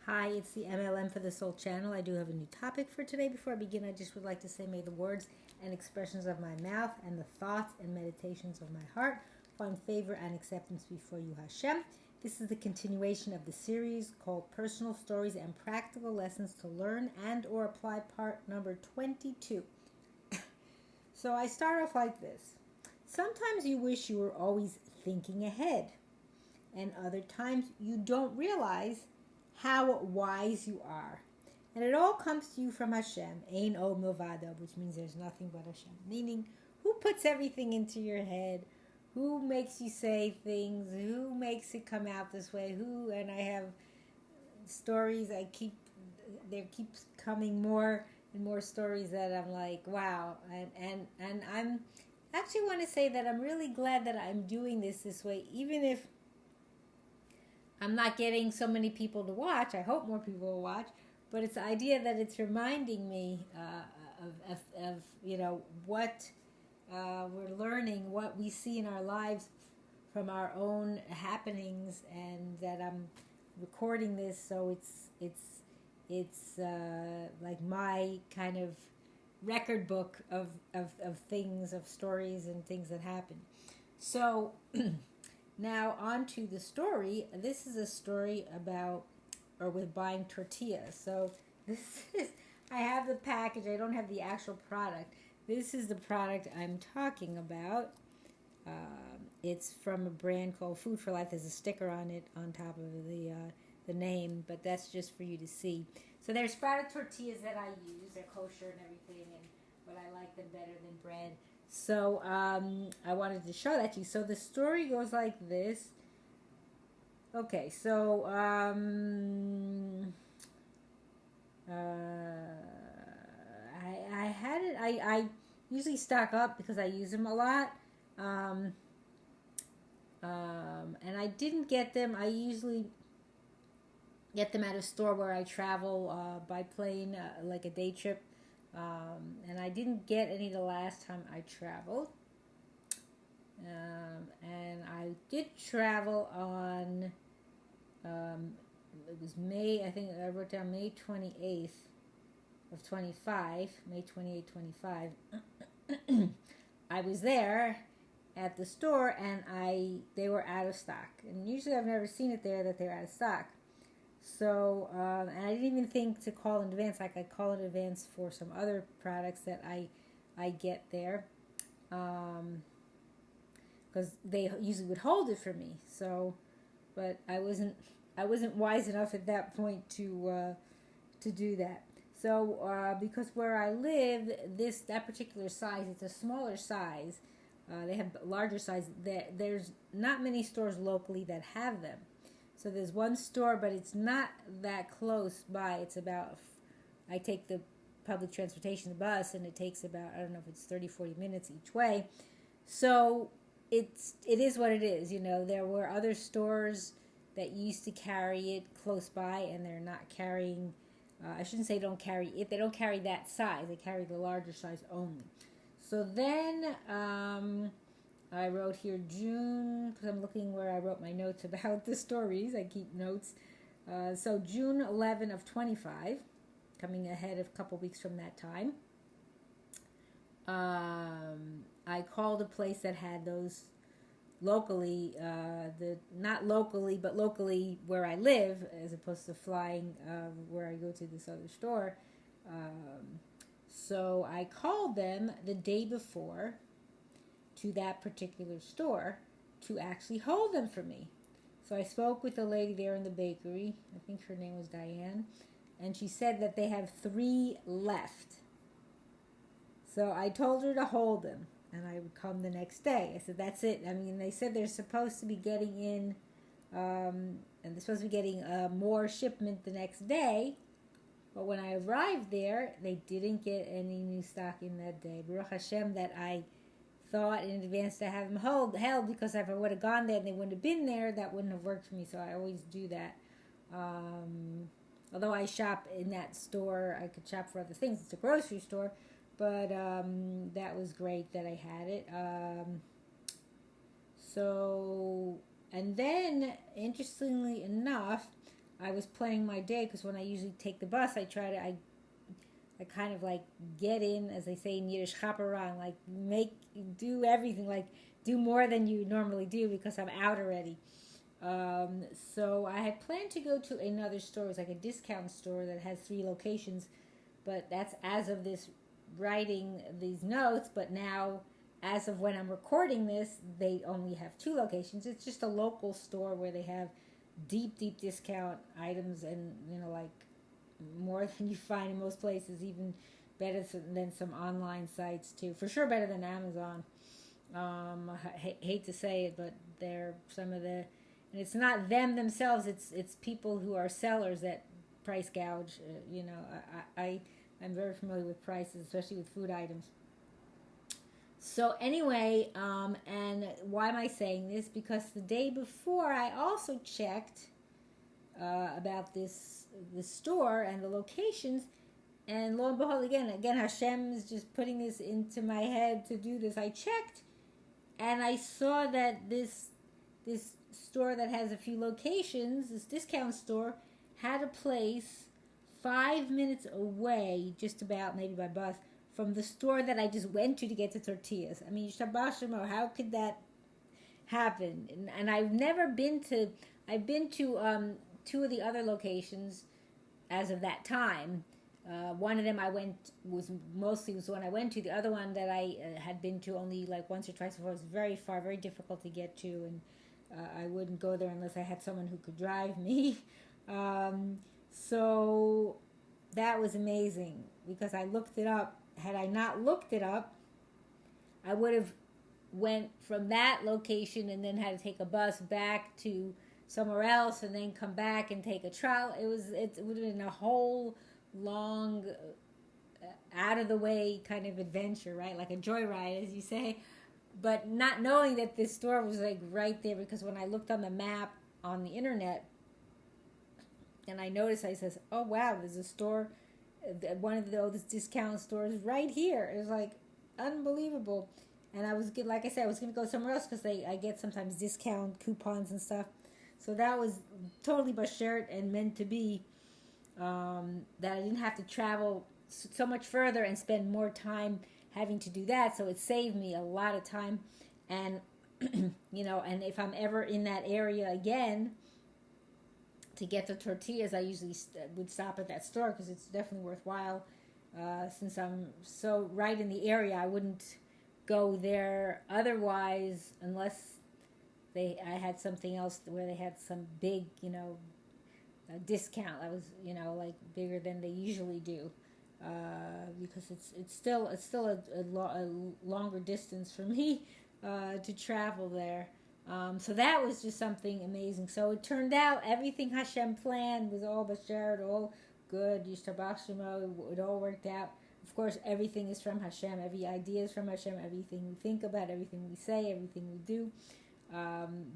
Hi, it's the MLM for the Soul channel. I do have a new topic for today. Before I begin, I just would like to say, may the words and expressions of my mouth and the thoughts and meditations of my heart find favor and acceptance before you, Hashem. This is the continuation of the series called Personal Stories and Practical Lessons to Learn and or Apply, part number 22. So I start off like this. Sometimes you wish you were always thinking ahead, and other times you don't realize how wise you are. And it all comes to you from Hashem, Ein Od Milvado, which means there's nothing but Hashem. Meaning, who puts everything into your head? Who makes you say things? Who makes it come out this way? And I have stories, there keeps coming more and more stories that I'm like, wow. And I'm actually want to say that I'm really glad that I'm doing this way, even if I'm not getting so many people to watch. I hope more people will watch, but it's the idea that it's reminding me of what we're learning, what we see in our lives from our own happenings, and that I'm recording this, so it's like my kind of record book of things, of stories and things that happen. So. Now, on to the story. This is a story with buying tortillas. So, I have the package. I don't have the actual product. This is the product I'm talking about. It's from a brand called Food for Life. There's a sticker on it on top of the name, but that's just for you to see. So, there's sprouted tortillas that I use. They're kosher and everything, but I like them better than bread. So I wanted to show that to you. So the story goes like this. Okay, so I had it. I usually stock up because I use them a lot. And I didn't get them. I usually get them at a store where I travel by plane, like a day trip. And I didn't get any the last time I traveled. And I did travel on, it was May, I think I wrote down May 28th of 25, May 28, 25. I was there at the store and they were out of stock. And usually I've never seen it there that they're out of stock. So, and I didn't even think to call in advance. Like I call in advance for some other products that I get there, because they usually would hold it for me. So, but I wasn't wise enough at that point to do that. So, because where I live, that particular size, it's a smaller size. They have larger size. There's not many stores locally that have them. So there's one store, but it's not that close by. It's about, I take the public transportation, the bus, and it takes about, I don't know if it's 30, 40 minutes each way. So it is what it is. There were other stores that used to carry it close by, and they're not carrying, I shouldn't say don't carry it. They don't carry that size. They carry the larger size only. So then, I wrote here June, because I'm looking where I wrote my notes about the stories. I keep notes. So June 11 of 25, coming ahead of a couple weeks from that time. I called a place that had those locally, not locally, but locally where I live, as opposed to flying where I go to this other store. So I called them the day before to that particular store to actually hold them for me. So I spoke with the lady there in the bakery. I think her name was Diane. And she said that they have 3 left. So I told her to hold them. And I would come the next day. I said, that's it. I mean, they said they're supposed to be getting in, and they're supposed to be getting more shipment the next day. But when I arrived there, they didn't get any new stock in that day. Baruch Hashem that I thought in advance to have them held, because if I would have gone there and they wouldn't have been there, that wouldn't have worked for me. So I always do that. Although I shop in that store, I could shop for other things. It's a grocery store, but that was great that I had it. So, and then, interestingly enough, I was planning my day, because when I usually take the bus, I kind of like get in, as they say in Yiddish, chaperon, like do everything, like do more than you normally do, because I'm out already. So I had planned to go to another store. It was like a discount store that has 3 locations, but that's as of this writing these notes. But now, as of when I'm recording this, they only have 2 locations. It's just a local store where they have deep discount items, and like more than you find in most places, even better than some online sites too. For sure better than Amazon. I hate to say it, but they're some of the, and it's not them themselves, it's people who are sellers that price gouge. I'm very familiar with prices, especially with food items. So anyway, and why am I saying this? Because the day before I also checked about this store and the locations, and lo and behold, again Hashem is just putting this into my head to do this. I checked, and I saw that this store that has a few locations, this discount store, had a place 5 minutes away, just about, maybe by bus, from the store that I just went to get the tortillas. I mean, how could that happen? And I've been to 2 of the other locations as of that time. One of them was when I went to. The other one that I had been to only like once or twice before was very far, very difficult to get to, and I wouldn't go there unless I had someone who could drive me. So that was amazing, because I looked it up. Had I not looked it up, I would have went from that location and then had to take a bus back to somewhere else and then come back and take a trolley. It would have been a whole long, out of the way kind of adventure, right? Like a joyride, as you say. But not knowing that this store was like right there, because when I looked on the map on the internet and I noticed, I says, oh wow, there's a store, one of those discount stores right here. It was like unbelievable. And I was, like I said, I was going to go somewhere else, because I get sometimes discount coupons and stuff. So that was totally bashert and meant to be, that I didn't have to travel so much further and spend more time having to do that. So it saved me a lot of time. And, and if I'm ever in that area again to get the tortillas, I usually would stop at that store, because it's definitely worthwhile. Since I'm so right in the area, I wouldn't go there otherwise, unless I had something else where they had some big, a discount that was, like bigger than they usually do, because it's still a longer distance for me to travel there. So that was just something amazing. So it turned out everything Hashem planned was all bashared, all good. Yishtabach Shemo, it all worked out. Of course, everything is from Hashem. Every idea is from Hashem. Everything we think about, everything we say, everything we do.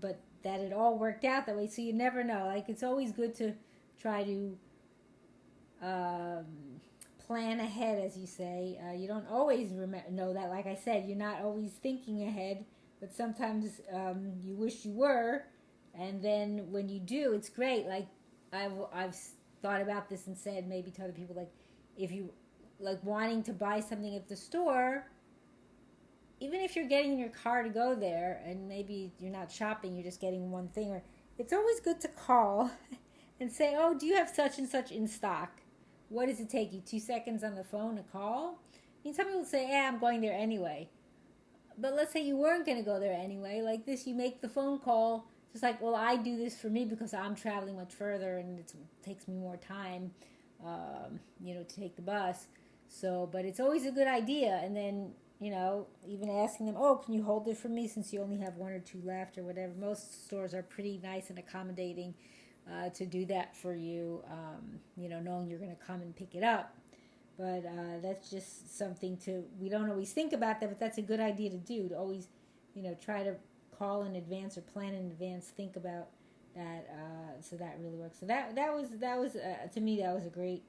But that it all worked out that way. So you never know. Like, it's always good to try to plan ahead, as you say. You don't always know that. Like I said, you're not always thinking ahead. But sometimes you wish you were. And then when you do, it's great. Like, I've thought about this and said maybe to other people, like, if you like wanting to buy something at the store, even if you're getting in your car to go there and maybe you're not shopping, you're just getting one thing, or it's always good to call and say, oh, do you have such and such in stock? What does it take you? 2 seconds on the phone to call? I mean, some people say, I'm going there anyway. But let's say you weren't going to go there anyway. Like this, you make the phone call. Just like, well, I do this for me because I'm traveling much further and it takes me more time, to take the bus. So, but it's always a good idea. And then, even asking them, oh, can you hold it for me since you only have 1 or 2 left or whatever. Most stores are pretty nice and accommodating to do that for you, knowing you're going to come and pick it up. But that's just something we don't always think about that, but that's a good idea to do, to always, try to call in advance or plan in advance, think about that, so that really works. So that was to me, that was a great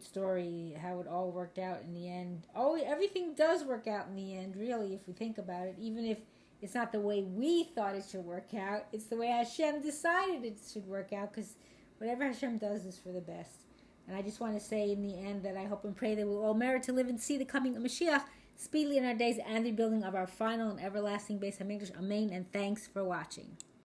story, how it all worked out in the end. Oh, everything does work out in the end, really, if we think about it. Even if It's not the way we thought it should work out. It's the way Hashem decided it should work out, because whatever Hashem does is for the best. And I just want to say in the end that I hope and pray that we'll all merit to live and see the coming of Mashiach speedily in our days and the building of our final and everlasting Beis HaMikdash. Amen, and thanks for watching.